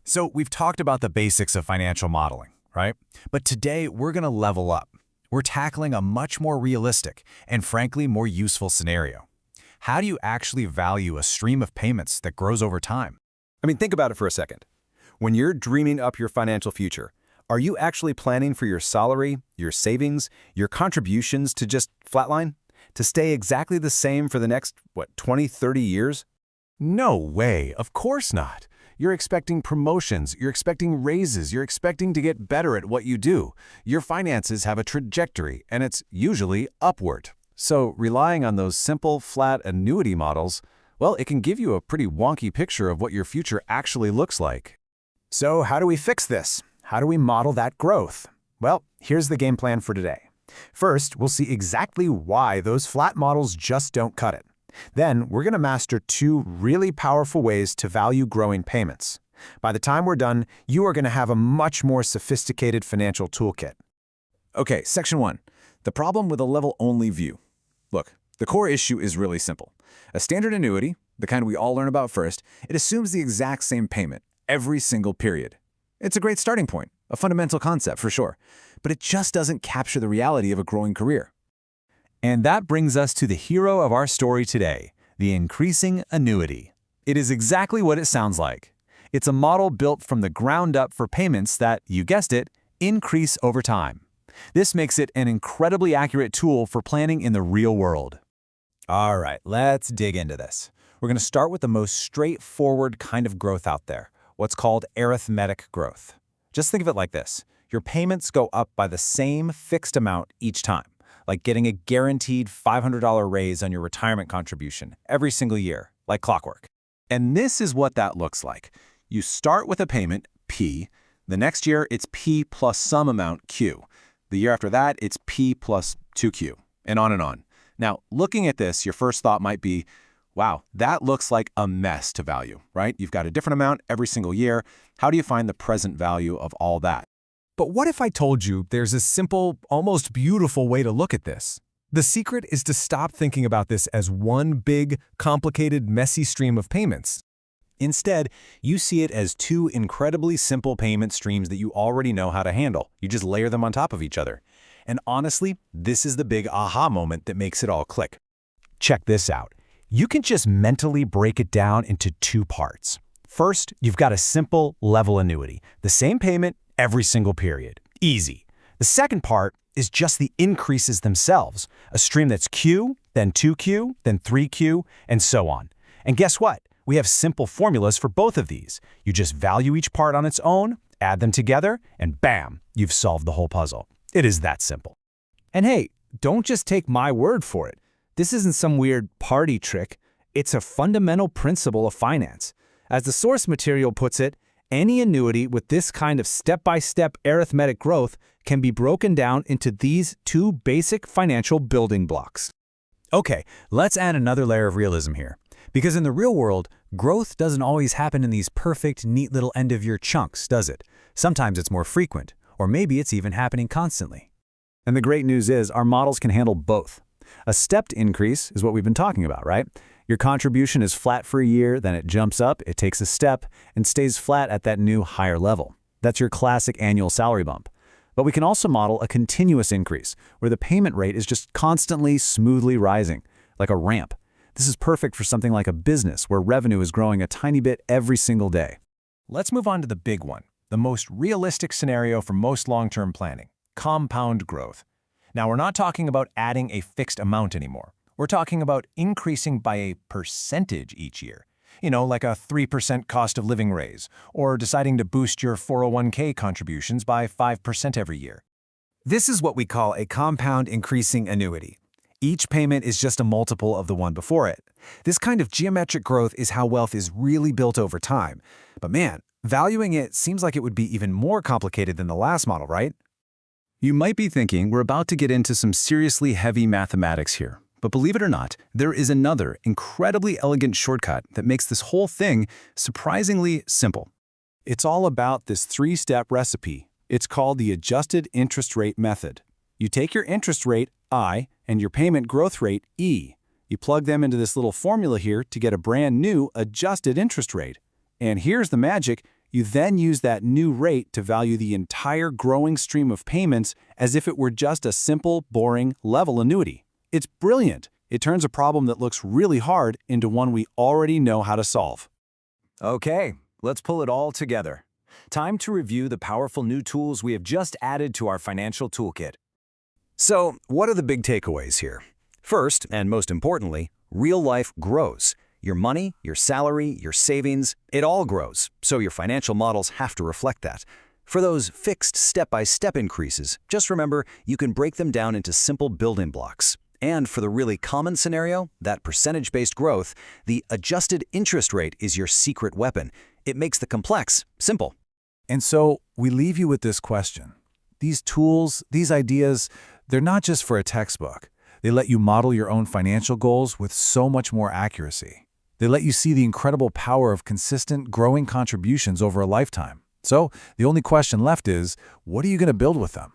So we've talked about the basics of financial modeling, right? But today we're going to level up. We're tackling a much more realistic and frankly more useful scenario. How do you actually value a stream of payments that grows over time? I mean, think about it for a second. When you're dreaming up your financial future, are you actually planning for your salary, your savings, your contributions to just flatline? To stay exactly the same for the next, 20, 30 years? No way, of course not. You're expecting promotions, you're expecting raises, you're expecting to get better at what you do. Your finances have a trajectory, and it's usually upward. So relying on those simple, flat annuity models, well, it can give you a pretty wonky picture of what your future actually looks like. So how do we fix this? How do we model that growth? Well, here's the game plan for today. First, we'll see exactly why those flat models just don't cut it. Then, we're going to master two really powerful ways to value growing payments. By the time we're done, you are going to have a much more sophisticated financial toolkit. Okay, Section 1. The problem with a level-only view. Look, the core issue is really simple. A standard annuity, the kind we all learn about first, it assumes the exact same payment every single period. It's a great starting point, a fundamental concept for sure, but it just doesn't capture the reality of a growing career. And that brings us to the hero of our story today, the increasing annuity. It is exactly what it sounds like. It's a model built from the ground up for payments that, you guessed it, increase over time. This makes it an incredibly accurate tool for planning in the real world. All right, let's dig into this. We're going to start with the most straightforward kind of growth out there, what's called arithmetic growth. Just think of it like this. Your payments go up by the same fixed amount each time, like getting a guaranteed $500 raise on your retirement contribution every single year, like clockwork. And this is what that looks like. You start with a payment, P. The next year, it's P plus some amount, Q. The year after that, it's P plus 2Q, and on and on. Now, looking at this, your first thought might be, wow, that looks like a mess to value, right? You've got a different amount every single year. How do you find the present value of all that? But what if I told you there's a simple, almost beautiful way to look at this? The secret is to stop thinking about this as one big, complicated, messy stream of payments. Instead, you see it as two incredibly simple payment streams that you already know how to handle. You just layer them on top of each other. And honestly, this is the big aha moment that makes it all click. Check this out. You can just mentally break it down into two parts. First, you've got a simple level annuity, the same payment every single period. Easy. The second part is just the increases themselves, a stream that's Q, then 2Q, then 3Q, and so on. And guess what? We have simple formulas for both of these. You just value each part on its own, add them together, and bam, you've solved the whole puzzle. It is that simple. And hey, don't just take my word for it. This isn't some weird party trick. It's a fundamental principle of finance. As the source material puts it, any annuity with this kind of step-by-step arithmetic growth can be broken down into these two basic financial building blocks. Okay, let's add another layer of realism here. Because in the real world, growth doesn't always happen in these perfect, neat little end-of-year chunks, does it? Sometimes it's more frequent, or maybe it's even happening constantly. And the great news is our models can handle both. A stepped increase is what we've been talking about, right? Your contribution is flat for a year, then it jumps up, it takes a step, and stays flat at that new higher level. That's your classic annual salary bump. But we can also model a continuous increase, where the payment rate is just constantly, smoothly rising, like a ramp. This is perfect for something like a business where revenue is growing a tiny bit every single day. Let's move on to the big one, the most realistic scenario for most long-term planning, compound growth. Now, we're not talking about adding a fixed amount anymore. We're talking about increasing by a percentage each year. You know, like a 3% cost of living raise, or deciding to boost your 401k contributions by 5% every year. This is what we call a compound increasing annuity. Each payment is just a multiple of the one before it. This kind of geometric growth is how wealth is really built over time. But man, valuing it seems like it would be even more complicated than the last model, right? You might be thinking we're about to get into some seriously heavy mathematics here. But believe it or not, there is another incredibly elegant shortcut that makes this whole thing surprisingly simple. It's all about this three-step recipe. It's called the adjusted interest rate method. You take your interest rate, I, and your payment growth rate, E. You plug them into this little formula here to get a brand new adjusted interest rate. And here's the magic, You then use that new rate to value the entire growing stream of payments as if it were just a simple, boring, level annuity. It's brilliant. It turns a problem that looks really hard into one we already know how to solve. Okay, let's pull it all together. Time to review the powerful new tools we have just added to our financial toolkit. So, what are the big takeaways here? First, and most importantly, real life grows. Your money, your salary, your savings, it all grows, so your financial models have to reflect that. For those fixed step-by-step increases, just remember you can break them down into simple building blocks. And for the really common scenario, that percentage-based growth, the adjusted interest rate is your secret weapon. It makes the complex simple. And so we leave you with this question. These tools, these ideas, they're not just for a textbook. They let you model your own financial goals with so much more accuracy. They let you see the incredible power of consistent, growing contributions over a lifetime. So the only question left is, what are you going to build with them?